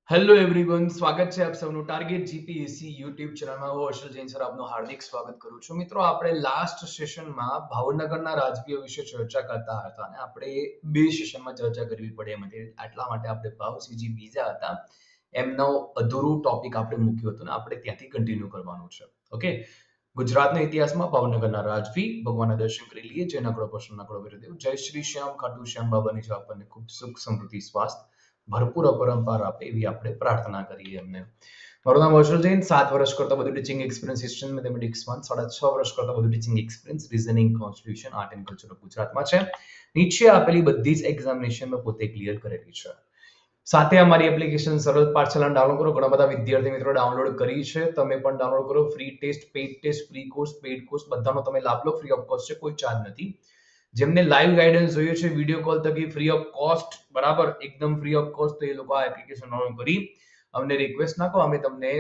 Hello everyone, સ્વાગત છે આપ સૌનું ટાર્ગેટ જીપીએસસી યુટ્યુબ ચેનલમાં. હું હર્ષલ જૈન સર આપનું હાર્દિક સ્વાગત કરું છું. મિત્રો, આપણે લાસ્ટ સેશનમાં ભાવનગરના રાજકીય વિશે ચર્ચા કરતા હતા અને આપણે બે સેશનમાં ચર્ચા કરવી પડે એમ હતી. એટલા માટે આપણે ભાવસીજી બીજા હતા એમનો અધૂરું ટોપિક આપણે મૂક્યું હતું ને આપણે ત્યાંથી કન્ટિન્યુ કરવાનું છે. ઓકે, ગુજરાતના ઇતિહાસમાં ભાવનગરના રાજવી ભગવાનના દર્શન કરી લઈએ. જય નકળો પશુ નકળો વીરદેવ, જય શ્રી શ્યામ ખાટુ શ્યામ બાબાની જો આપણને ખૂબ સુખ સમૃદ્ધિ સ્વાસ્થ્ય ભરપૂર અપરંપાર આપે એવી આપણે પ્રાર્થના કરીએ એમને. મારું નામ હર્ષલ જૈન, 7 વર્ષ કરતા વધુ ટીચિંગ એક્સપિરિયન્સ હિસ્ટ્રી મેથેમેટિક્સમાં, 6.5 વર્ષ કરતા વધુ teaching experience reasoning, constitution, art and culture of ગુજરાતમાં છે. નીચે આપેલી બધી જ એક્ઝામિનેશન મેં પોતે ક્લિયર કરેલી છે. સાથે અમારી એપ્લિકેશન સરળ પાઠશાળા ડાઉનલોડ કરો. ઘણા બધા વિદ્યાર્થી મિત્રો ડાઉનલોડ કરી છે. તમે પણ ડાઉનલોડ કરો. Free test, free course, paid course બધાનો તમે લાભ લો. ફ્રી ઓફ કોસ્ટ છે, કોઈ ચાર્જ નથી. જેમને લાઈવ ગાઈડન્સ જોઈએ છે વિડીયો કોલ થકી ફ્રી ઓફ કોસ્ટ, બરાબર, એકદમ ફ્રી ઓફ કોસ્ટ, તો એ લોકો આ એપ્લિકેશન ડાઉનલોડ કરી અમને રિક્વેસ્ટ નાખો. અમે તમને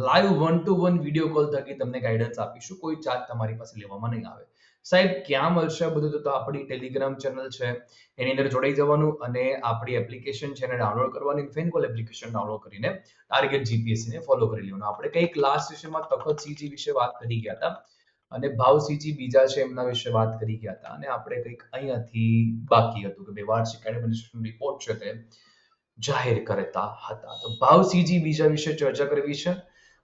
લાઈવ 1 to 1 વિડીયો કોલ થકી તમને ગાઈડન્સ આપીશું. કોઈ ચાર્જ તમારી પાસે લેવામાં નહીં આવે. સાહેબ, ક્યાં મળશે બધું? તો આપણી ટેલિગ્રામ ચેનલ છે એની અંદર જોડાઈ જવાનું અને આપણી એપ્લિકેશન છે એને ડાઉનલોડ કરવાની. ફેનકોલ એપ્લિકેશન ડાઉનલોડ કરીને ટાર્ગેટ જીપીએસસી ને ફોલો કરી લેવાનું. આપણે કંઈક લાસ્ટ સેશનમાં તખત સીજી વિશે વાત કરી ગયા હતા અને ભાવસીજી બીજા છે એમના વિશે વાત કરી ગયા હતા અને આપણે કંઈક અહીંયાથી બાકી હતું કે બે વાર્ષિક એડમિનિસ્ટ્રેશન રિપોર્ટ છે તે જાહેર કરતા હતા. તો ભાવસીજી બીજા વિશે ચર્ચા કરવી છે.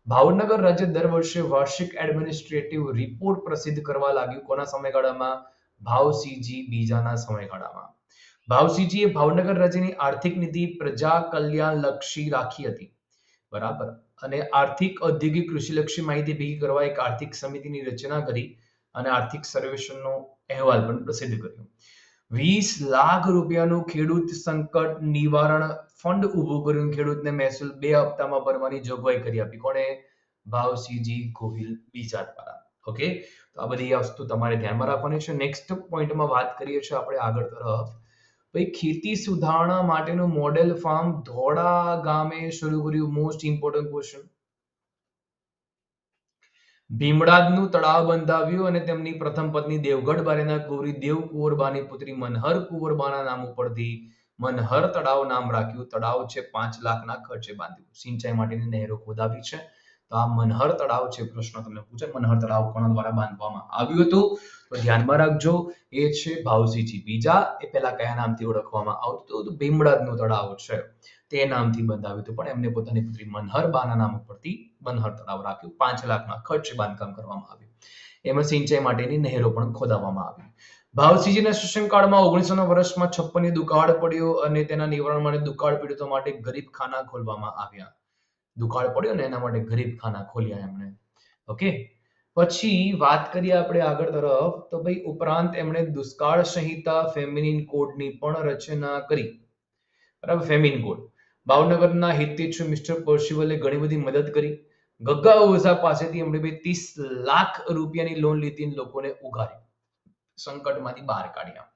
ભાવનગર રાજ્ય દર વર્ષે વાર્ષિક એડમિનિસ્ટ્રેટિવ રિપોર્ટ પ્રસિદ્ધ કરવા લાગ્યું. કોના સમયગાળામાં? ભાવસીજી બીજાના સમયગાળામાં. ભાવસીજીએ ભાવનગર રાજ્યની આર્થિક નીતિ પ્રજા કલ્યાણ લક્ષી રાખી હતી, બરાબર, અને આર્થિક, ઔદ્યોગિક, કૃષિલક્ષી માહિતી ભેગી કરવા એક આર્થિક સમિતિની રચના કરી અને આર્થિક સર્વેક્ષણનો અહેવાલ પણ પ્રસિદ્ધ કર્યો. 20 લાખ રૂપિયાનું ખેડૂત સંકટ નિવારણ ફંડ ઊભું કર્યું. ખેડૂતને મહેસૂલ 2 હપ્તામાં ભરવાની જોગવાઈ કરી આપી. કોણે? ભાવસીજી ગોહિલ બીજા દ્વારા. ઓકે, તો આ બધી વસ્તુ તમારે ધ્યાનમાં રાખવાની છે. નેક્સ્ટ પોઈન્ટમાં વાત કરીએ છીએ આપણે આગળ તરફ. ભાઈ, ખેતી સુધારણા માટેનું મોડેલ ફાર્મ ધોળા ગામે શરૂ કર્યું. Most important question. ભીમડાદનું તળાવ બંધાવ્યું અને તેમની પ્રથમ પત્ની દેવગઢ બારેના કુંવરી દેવ કુંવરબાની પુત્રી મનહર કુંવરબાના નામ ઉપરથી મનહર તળાવ નામ રાખ્યું. તળાવ છે 5 લાખના ખર્ચે બાંધ્યું. સિંચાઈ માટેની નહેરો ખોદાવી છે. તો આ મનહર તળાવ છે. પ્રશ્ન તમને પૂછે મનહર તળાવ કોના દ્વારા બાંધવામાં આવ્યું હતું? તો ધ્યાનમાં રાખજો, એ છે ભાવસીજી બીજા. એ પહેલા કયા નામથી ઓળખવામાં આવતું હતું? ભીમડાદનું તળાવ છે તે નામથી બંધાવ્યું હતું, પણ એમને પોતાની પુત્રી મનહર બાના નામ ઉપરથી મનહર તળાવ રાખ્યું. 5 લાખના ખર્ચે બાંધકામ કરવામાં આવ્યું. એમાં સિંચાઈ માટેની નહેરો પણ ખોદાવવામાં આવી. ભાવસીજીના શાસનકાળમાં 1900ના વર્ષમાં 56 દુકાળ પડ્યો અને તેના નિવારણ માટે દુકાળ પીડિતો માટે ગરીબ ખાના ખોલવામાં આવ્યા. દુકાળ પડ્યો ને એના માટે ગરીબ ખાના ખોલ્યા એમણે. ઓકે, પછી વાત કરીએ આપણે આગળ તરફ. તો ભાઈ, ઉપરાંત એમણે દુષ્કાળ સંહિતા ફેમિનિન કોડની પણ રચના કરી, બરાબર, ફેમિન કોડ. ભાવનગરના હિતેચ્છુ મિસ્ટર પર્સિવલે ઘણી બધી મદદ કરી. ગગ્ગા ઓઝા પાસેથી એમણે 30 લાખ રૂપિયાની લોન લીધી અને લોકોને ઉગારી, સંકટમાંથી બહાર કાઢ્યા.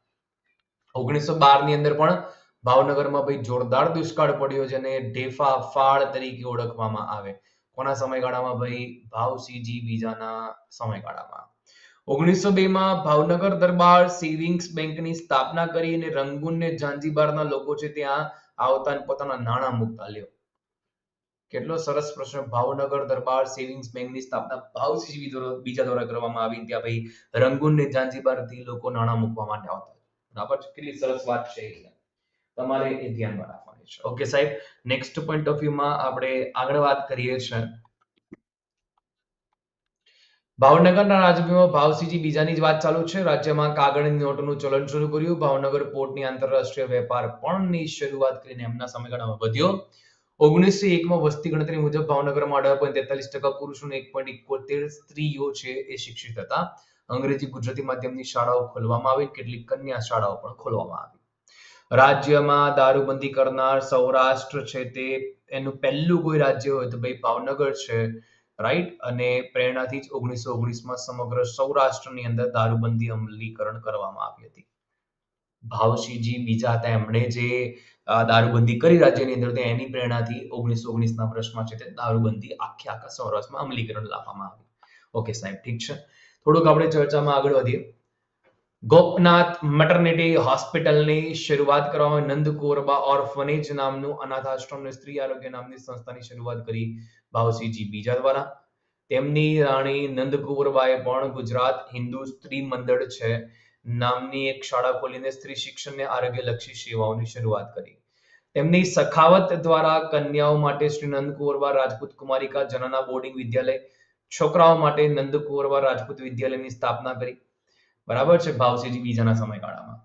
1912 ની અંદર પણ ભાવનગરમાં ભાઈ જોરદાર દુષ્કાળ પડ્યો, જેને ઢેફા ફાળ તરીકે ઓળખવામાં આવે. કોના સમયગાળામાં? ભાઈ, ભાવસીજી બીજાના સમયગાળામાં. 1902 માં ભાવનગર દરબાર સેવિંગ્સ બેંકની સ્થાપના કરી અને રંગૂન ને ઝાંઝીબારના લોકો છે ત્યાં આવતા અને પોતાના નાણાં મુકતા. લ્યો, કેટલો સરસ પ્રશ્ન. ભાવનગર દરબાર સેવિંગ્સ બેંકની સ્થાપના ભાવસીજી બીજા દ્વારા કરવામાં આવી. ત્યાં ભાઈ રંગૂન ને ઝાંઝીબારથી લોકો નાણાં મૂકવા માટે આવતા. બરાબર, કેટલી સરસ વાત છે. તમારે એ ધ્યાનમાં રાખવાની છે. ઓકે સાહેબ, નેક્સ્ટ પોઈન્ટ ઓફ વ્યૂમાં આપણે આગળ વાત કરીએ છીએ. ભાવનગરના રાજભીમાં ભાવસીજી બીજાની જ વાત ચાલુ છે. રાજ્યમાં કાગળની નોટોનું ચલણ શરૂ કર્યું. ભાવનગર પોર્ટની આંતરરાષ્ટ્રીય વેપાર પણની શરૂઆત કરીને એમના સમયગાળામાં વધ્યો. 1901 માં વસ્તી ગણતરી મુજબ ભાવનગરમાં 18.43% પુરુષો અને 1.71% સ્ત્રીઓ છે એ શિક્ષિત હતા. અંગ્રેજી ગુજરાતી માધ્યમની શાળાઓ ખોલવામાં આવી. કેટલીક કન્યા શાળાઓ પણ ખોલવામાં આવી. રાજ્યમાં દારૂબંધી કરનાર સૌરાષ્ટ્ર છે તે એનું પહેલું કોઈ રાજ્ય હોય તો ભાઈ ભાવનગર છે, રાઈટ. અને પ્રેરણાથી જ 1919માં સમગ્ર સૌરાષ્ટ્રની અંદર દારૂબંધી અમલીકરણ કરવામાં આવી હતી. ભાવસીજી બીજા હતા, એમણે જે દારૂબંધી કરી રાજ્યની અંદર, એની પ્રેરણાથી 1919ના વર્ષમાં છે તે દારૂબંધી આખા સૌરાષ્ટ્રમાં અમલીકરણ લાવવામાં આવ્યું. ઓકે સાહેબ, ઠીક છે. થોડુંક આપણે ચર્ચામાં આગળ વધીએ. ગોપનાથ મેટર્નિટી હોસ્પિટલની શરૂઆત કરવામાં નંદકુવરબા ઓર્ફનેજ નામનું અનાથ આશ્રમ અને સ્ત્રી આરોગ્ય નામની સંસ્થાની શરૂઆત કરી ભાવસિંહજી બીજા દ્વારા. તેમની રાણી નંદકુવરબાએ પણ ગુજરાત હિન્દુ સ્ત્રી મંડળ છે નામની એક શાળા ખોલીને સ્ત્રી શિક્ષણ અને આરોગ્યલક્ષી સેવાઓની શરૂઆત કરી. તેમની સખાવત દ્વારા કન્યાઓ માટે શ્રી નંદકુવરબા રાજપૂત કુમારિકા જનાના બોર્ડિંગ વિદ્યાલય, છોકરાઓ માટે નંદકુવરબા રાજપૂત વિદ્યાલયની સ્થાપના કરી. બરાબર છે, ભાવસિંહજી બીજાના સમયગાળામાં.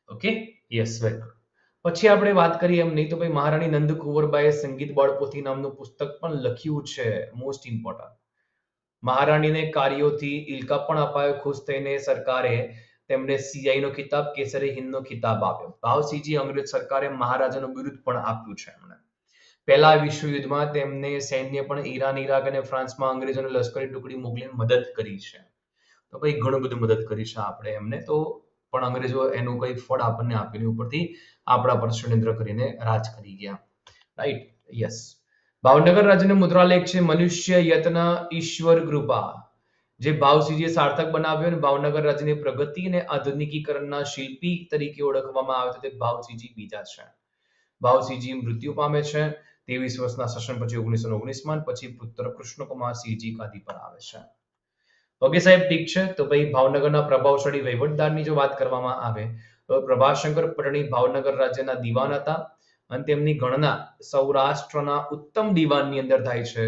Okay, yes, very good. પછી આપણે વાત કરીએ એમ નહીં તો ભાઈ મહારાણી નંદકુવરબાએ સંગીત બાળપોથી નામનું પુસ્તક પણ લખ્યું છે. Most important. મહારાણીને કાર્યોથી ઇલકા પણ અપાયો. ખુશ થઈને સરકારે તેમને સીઆઈ નો ખિતાબ, કેસરી હિંદનો ખિતાબ આપ્યો. ભાવસિંહજી અંગ્રેજ સરકારે મહારાજાનું બિરુદ પણ આપ્યું છે એમણે. પહેલા વિશ્વયુદ્ધમાં તેમને સૈન્ય પણ ઈરાન, ઇરાક અને ફ્રાન્સમાં અંગ્રેજોની લશ્કરી ટુકડી મોકલીને મદદ કરી છે. તો ભાઈ ઘણું બધું મદદ કરી છે આપણે એમને. તો પણ અંગ્રેજો એનું કઈ ફળ આપણને આપ્યું ઉપરથી આપણા પર ષડયંત્ર કરીને રાજ કરી ગયા. Right, yes. ભાવનગર રાજ્યનું મુદ્રાલેખ છે મનુષ્ય યત્ન ઈશ્વર કૃપા, જે ભાવસિંહજીએ સાર્થક બનાવ્યો અને ભાવનગર રાજ્યની પ્રગતિ અને આધુનિકીકરણના શિલ્પી તરીકે ઓળખવામાં આવે છે તે ભાવસિંહજી બીજા છે. ભાવસિંહજી મૃત્યુ પામે છે 23 વર્ષના શાસન પછી 1919માં. પછી પુત્ર કૃષ્ણકુમારસિંહજી ગાદી પર આવે છે. ઓકે સાહેબ, ઠીક છે. તો ભાઈ ભાવનગરના પ્રભાવશાળી વહીવટદારની જો વાત કરવામાં આવે તો પ્રભાશંકર પટણી ભાવનગર રાજ્યના દીવાન હતા અને તેમની ગણના સૌરાષ્ટ્રના ઉત્તમ દીવાનની અંદર થાય છે.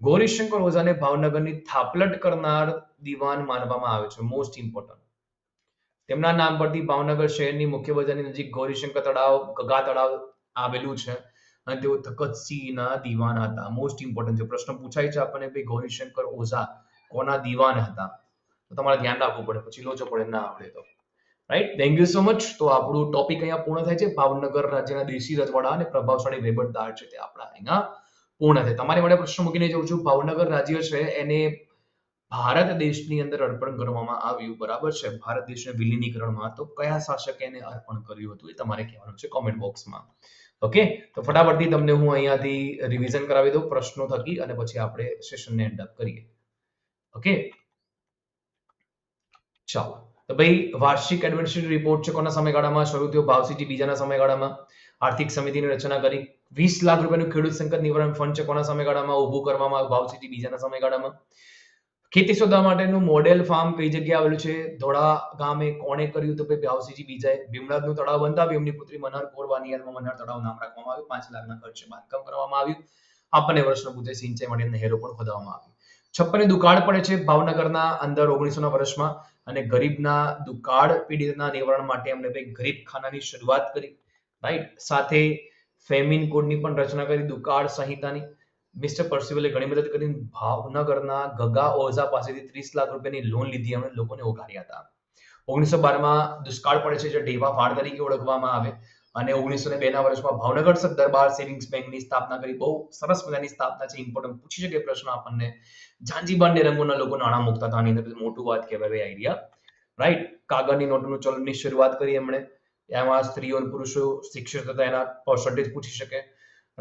ગૌરીશંકર ઓઝાને ભાવનગરની થાપલટ કરનાર દીવાન માનવામાં આવે છે. Most important. તેમના નામ પરથી ભાવનગર શહેરની મુખ્ય બજારની નજીક ગૌરીશંકર તળાવ, ગગા તળાવ આવેલું છે અને તેઓ તખતસિંહના દીવાન હતા. મોસ્ટ ઇમ્પોર્ટન્ટ છે. પ્રશ્ન પૂછાય છે આપણને ભાઈ ગૌરીશંકર ઓઝા કોના દીવાન હતા, તો તમારે ધ્યાન રાખવું પડે, પછી લોચો પડે ના આવડે તો. Right, thank you so much. તો આપણું ટોપિક અહીંયા પૂર્ણ થાય છે. ભાવનગર રાજ્યના દેશી રજવાડા અને પ્રભાવશાળી વહીવટદાર છે તે આપણા અહીંયા પૂર્ણ થાય. તમારી માટે પ્રશ્ન મૂકીને જઉં છું. ભાવનગર રાજ્ય છે એને ભારત દેશની અંદર અર્પણ કરવામાં આવ્યું, બરાબર છે, ભારત દેશના વિલીનીકરણમાં. તો કયા શાસકે એને અર્પણ કર્યું હતું એ તમારે કહેવાનું છે કોમેન્ટ બોક્સમાં. ઓકે, તો ફટાફટથી તમને હું અહીંયાથી રિવિઝન કરાવી દઉં પ્રશ્નો થકી અને પછી આપણે સેશનને એન્ડ અપ કરીએ. ઓકે, ચાલો. તો ભાઈ વાર્ષિક એડમિનિસ્ટ્રેટિવ રિપોર્ટ છે કોના સમયગાળામાં શરૂ થયો? ભાવસિંહજી બીજાના સમયગાળામાં. આર્થિક સમિતિની રચના કરી. 20 લાખ રૂપિયાનું ખેડૂત સંકટ નિવારણ ફંડ છે કોના સમયગાળામાં ઊભું કરવામાં આવ્યું? ભાવસિંહજી બીજાના સમયગાળામાં. ખેતી શોધવા માટેનું મોડેલ ફાર્મ કઈ જગ્યાએ આવેલું છે? ધોળા ગામે. કોણે કર્યું? તો ભાઈ ભાવસિંહજી બીજાએ. ભીમરાજનું તળાવ બંધાવ્યું એમની પુત્રી મનહર કૌરવાની યાદમાં મનહર તળાવ નામ રાખવામાં આવ્યું. 5 લાખના ખર્ચે બાંધકામ કરવામાં આવ્યું. આપણને પ્રશ્ન પૂછે સિંચાઈ માટે નહેરો પણ ખોદવામાં આવી. 56 દુકાળ પડે છે ભાવનગરના અંદર 1900ના વર્ષમાં અને ગરીબના દુકાળ પીડિતના નિવારણ માટે એમણે ભાઈ ગરીબખાનાની શરૂઆત કરી. રાઈટ, સાથે ફેમિન કોડની પણ રચના કરી, દુકાળ સંહિતાની. મિસ્ટર પર્સિવલે ઘણી મદદ કરી. ભાવનગરના ગગા ઓઝા પાસેથી 30 લાખ રૂપિયાની લોન લીધી, એમણે લોકોને ઓગાળ્યા હતા. 1912માં દુષ્કાળ પડે છે જે ડેવા ફાળ તરીકે ઓળખવામાં આવે અને 1902ના વર્ષમાં ભાવનગર દરબાર સેવિંગ્સ બેંકની સ્થાપના કરી. બહુ સરસ મજાની સ્થાપના છે. ઇમ્પોર્ટન્ટ પૂછી શકે પ્રશ્ન આપણને. ઝાંઝીબાર ને રંગોના લોકો નાણાં મૂકતા હતા. આની અંદર મોટું વાત કહેવાય આઈડિયા. રાઈટ, કાગળની નોટોનું ચલણની શરૂઆત કરી એમણે. એમાં સ્ત્રીઓ અને પુરુષો શિક્ષિત હતા એના પર્સન્ટેજ પૂછી શકે.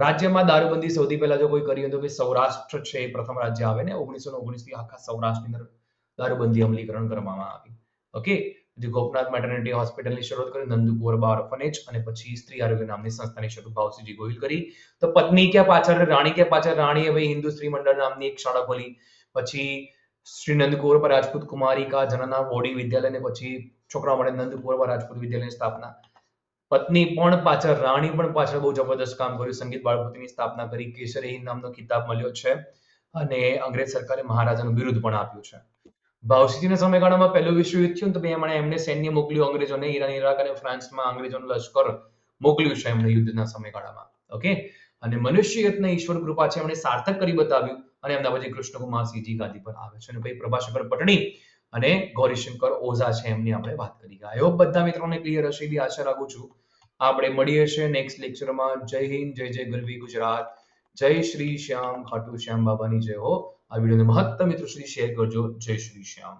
રાજ્યમાં દારૂબંધી સૌથી પહેલા જો કોઈ કરી તો ભાઈ સૌરાષ્ટ્ર છે એ પ્રથમ રાજ્ય આવે ને 1919 થી આખા સૌરાષ્ટ્રની અંદર દારૂબંધી અમલીકરણ કરવામાં આવી. ઓકે, ગોપનાથ મેટર્નિટી હોસ્પિટલની શરૂઆત કરી, નંદકુવરબા ઓર્ફનેજ અને પછી સ્ત્રી આરોગ્ય નામની સંસ્થાની શરૂઆત ભાવસિંહજી ગોહિલ કરી. તો પત્ની ક્યાં પાછળ, રાણી ક્યાં પાછળ? રાણીએ ભાઈ હિન્દુ સ્ત્રી મંડળ નામની એક શાળા ખોલી. પછી શ્રી નંદકુવરબા રાજપૂત કુમારિકા જનના બોર્ડિંગ વિદ્યાલય અને પછી છોકરાઓ માટે નંદકુવરબા રાજપૂત વિદ્યાલયની સ્થાપના. પત્ની પણ પાછળ, રાણી પણ પાછળ બહુ જબરદસ્ત કામ કર્યું. સંગીત બાળપતિની સ્થાપના કરી, કેસરી હિંદ નામનો ખિતાબ મળ્યો છે અને અંગ્રેજ સરકારે મહારાજાનું બિરુદ પણ આપ્યું છે. ભાવસિંહજીના સમયગાળામાં પહેલું વિશ્વયુદ્ધ થયું તો એમણે સૈન્ય મોકલ્યું અંગ્રેજોને. ઈરાન, ઇરાક અને ફ્રાન્સમાં અંગ્રેજોનું લશ્કર મોકલ્યું છે એમણે યુદ્ધના સમયગાળામાં. ઓકે, અને મનુષ્ય યત્ન ઈશ્વર કૃપા છે એમણે સાર્થક કરી બતાવ્યું અને એમના પછી કૃષ્ણકુમારસિંહજી ગાદી પર આવે છે અને ભાઈ પ્રભાશંકર પટણી અને ગૌરીશંકર ઓઝા છે એમની આપણે વાત કરી. આઈ હોપ બધા મિત્રોને ક્લિયર હશે એવી આશા રાખું છું. આપણે મળીએ છીએ નેક્સ્ટ લેક્ચરમાં. જય હિન્દ, જય જય ગરવી ગુજરાત, જય શ્રી શ્યામ, ખાટુ શ્યામ બાબાની જય હો. આ વિડીયોને મહત્તમ મિત્રો સુધી શેર કરજો. જય શ્રી શ્યામ.